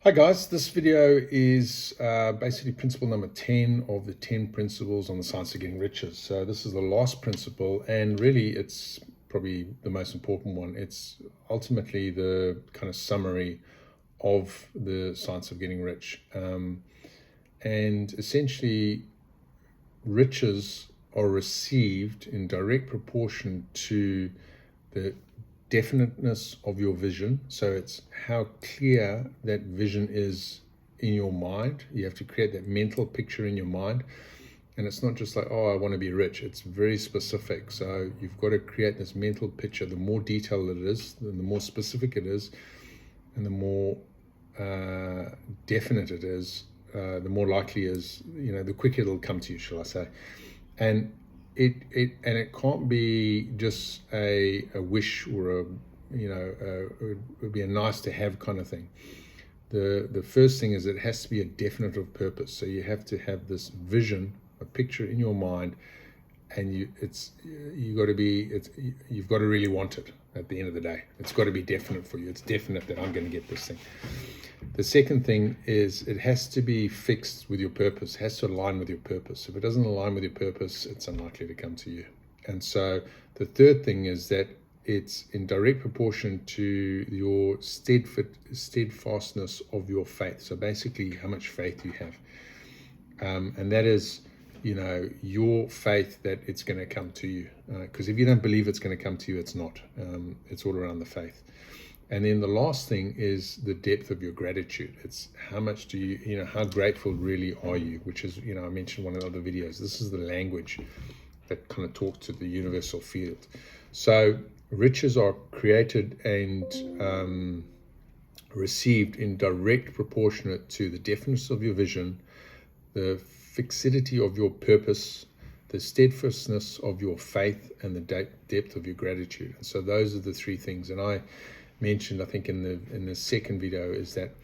Hi guys, this video is basically principle number 10 of the 10 principles on the science of getting riches. So this is the last principle, and really it's probably the most important one. It's ultimately the kind of summary of the science of getting rich. And essentially, riches are received in direct proportion to the definiteness of your vision. So it's how clear that vision is in your mind. You have to create that mental picture in your mind. And it's not just like, oh, I want to be rich. It's very specific. So you've got to create this mental picture. The more detailed it is, the more specific it is, and the more definite it is, the more likely is, the quicker it'll come to you, shall I say. And it can't be just a wish or it would be a nice to have kind of thing. The first thing is it has to be a definitive purpose. So you have to have this vision, a picture in your mind, and you've got to really want it. At the end of the day, it's got to be definite for you. It's definite that I'm going to get this thing. The second thing is it has to be fixed with your purpose. It has to align with your purpose. If it doesn't align with your purpose, it's unlikely to come to you. And so the third thing is that it's in direct proportion to your steadfastness of your faith. So basically how much faith you have. And that is, your faith that it's going to come to you. Because if you don't believe it's going to come to you, it's not. It's all around the faith. And then the last thing is the depth of your gratitude. It's how much do you, how grateful really are you? Which is, I mentioned one of the other videos. This is the language that kind of talks to the universal field. So riches are created and received in direct proportionate to the definiteness of your vision, the fixity of your purpose, the steadfastness of your faith, and the depth of your gratitude. And so those are the three things. And I mentioned, I think in the second video, is that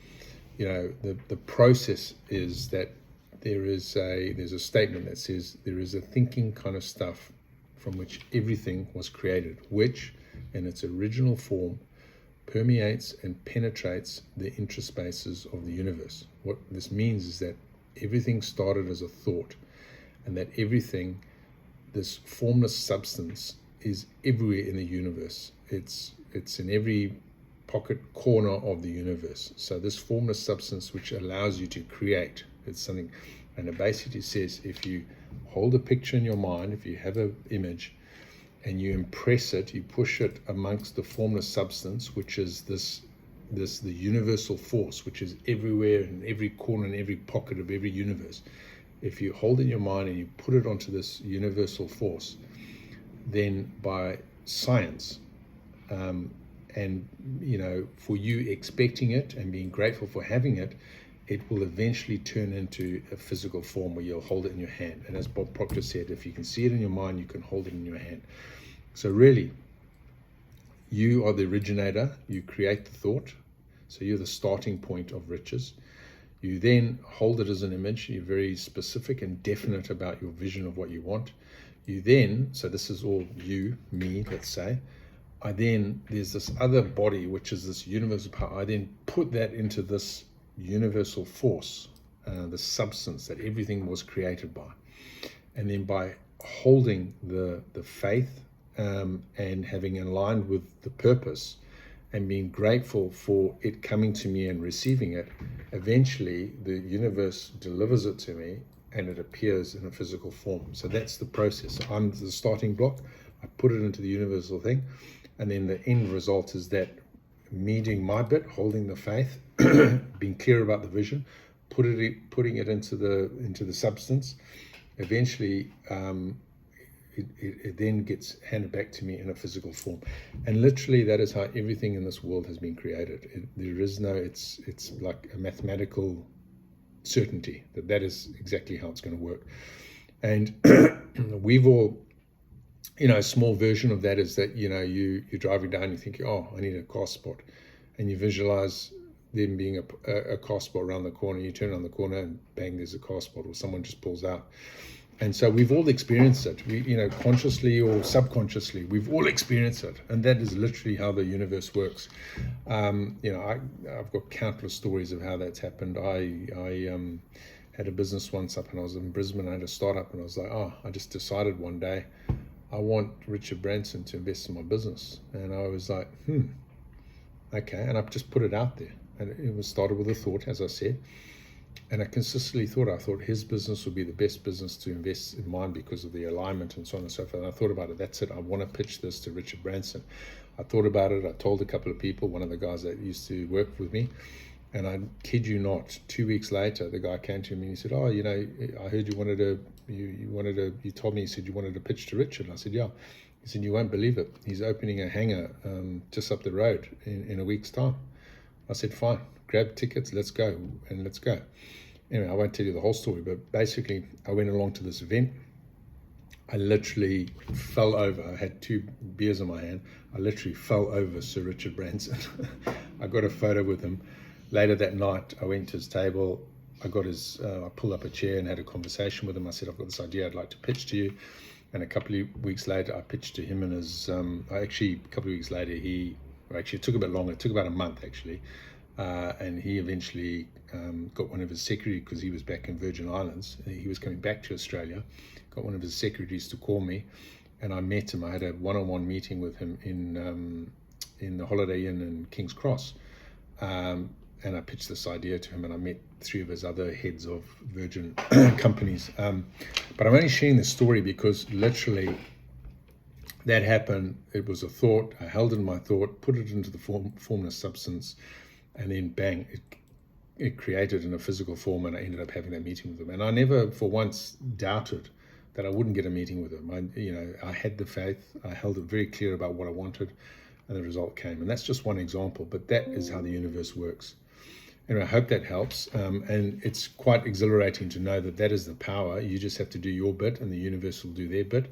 the process is that there's a statement that says there is a thinking kind of stuff from which everything was created, which in its original form permeates and penetrates the interspaces of the universe. What this means is that everything started as a thought, and that everything, this formless substance, is everywhere in the universe. It's in every pocket corner of the universe. So this formless substance which allows you to create, it's something, and it basically says if you hold a picture in your mind, if you have an image and you impress it, you push it amongst the formless substance, which is the universal force, which is everywhere in every corner and every pocket of every universe. If you hold it in your mind and you put it onto this universal force, then by science, and for you expecting it and being grateful for having it, it will eventually turn into a physical form where you'll hold it in your hand. And as Bob Proctor said, if you can see it in your mind, you can hold it in your hand. So really, you are the originator. You create the thought. So you're the starting point of riches. You then hold it as an image. You're very specific and definite about your vision of what you want. You then, so this is all you, me, let's say. There's this other body, which is this universal power. I then put that into this universal force, the substance that everything was created by. And then by holding the faith and having aligned with the purpose and being grateful for it coming to me and receiving it, eventually the universe delivers it to me and it appears in a physical form. So that's the process. I'm the starting block. I put it into the universal thing. And then the end result is that me doing my bit, holding the faith, being clear about the vision, putting it into the substance. Eventually, it then gets handed back to me in a physical form. And literally, that is how everything in this world has been created. There is no, it's like a mathematical certainty that is exactly how it's going to work. And we've all, a small version of that is that, you're driving down, you think, oh, I need a car spot. And you visualize them being a car spot around the corner. You turn around the corner and bang, there's a car spot, or someone just pulls out. And so we've all experienced it. We, consciously or subconsciously, we've all experienced it, and that is literally how the universe works. I've got countless stories of how that's happened. I had a business once up, and I was in Brisbane. I had a startup, and I was like, I just decided one day I want Richard Branson to invest in my business, and I was like, okay, and I just put it out there, and it was started with a thought, as I said. And I consistently I thought his business would be the best business to invest in mine because of the alignment and so on and so forth. And I thought about it. That's it. I want to pitch this to Richard Branson. I thought about it. I told a couple of people, one of the guys that used to work with me, and I kid you not, 2 weeks later, the guy came to me and he said, I heard you wanted to, you told me, you said you wanted to pitch to Richard. And I said, yeah. He said, you won't believe it. He's opening a hangar just up the road in a week's time. I said, fine, grab tickets, let's go. Anyway, I won't tell you the whole story, but basically I went along to this event. I literally fell over. I had 2 beers in my hand. I literally fell over Sir Richard Branson. I got a photo with him. Later that night, I went to his table. I pulled up a chair and had a conversation with him. I said, I've got this idea I'd like to pitch to you. And a couple of weeks later, I pitched to him and his, a couple of weeks later, it took a bit longer. It took about a month, actually. And he eventually got one of his secretaries, because he was back in Virgin Islands. He was coming back to Australia, got one of his secretaries to call me, and I met him. I had a one-on-one meeting with him in the Holiday Inn in King's Cross. And I pitched this idea to him, and I met 3 of his other heads of Virgin companies. But I'm only sharing this story because literally that happened. It was a thought. I held in my thought, put it into the formless substance, and then bang, it created in a physical form, and I ended up having that meeting with him. And I never for once doubted that I wouldn't get a meeting with him. I had the faith. I held it very clear about what I wanted, and the result came. And that's just one example, but that is how the universe works. Anyway, I hope that helps. And it's quite exhilarating to know that is the power. You just have to do your bit, and the universe will do their bit.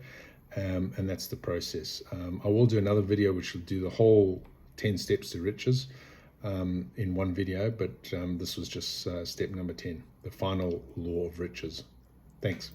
And that's the process. I will do another video which will do the whole 10 steps to riches in one video, but this was just step number 10, the final law of riches. Thanks.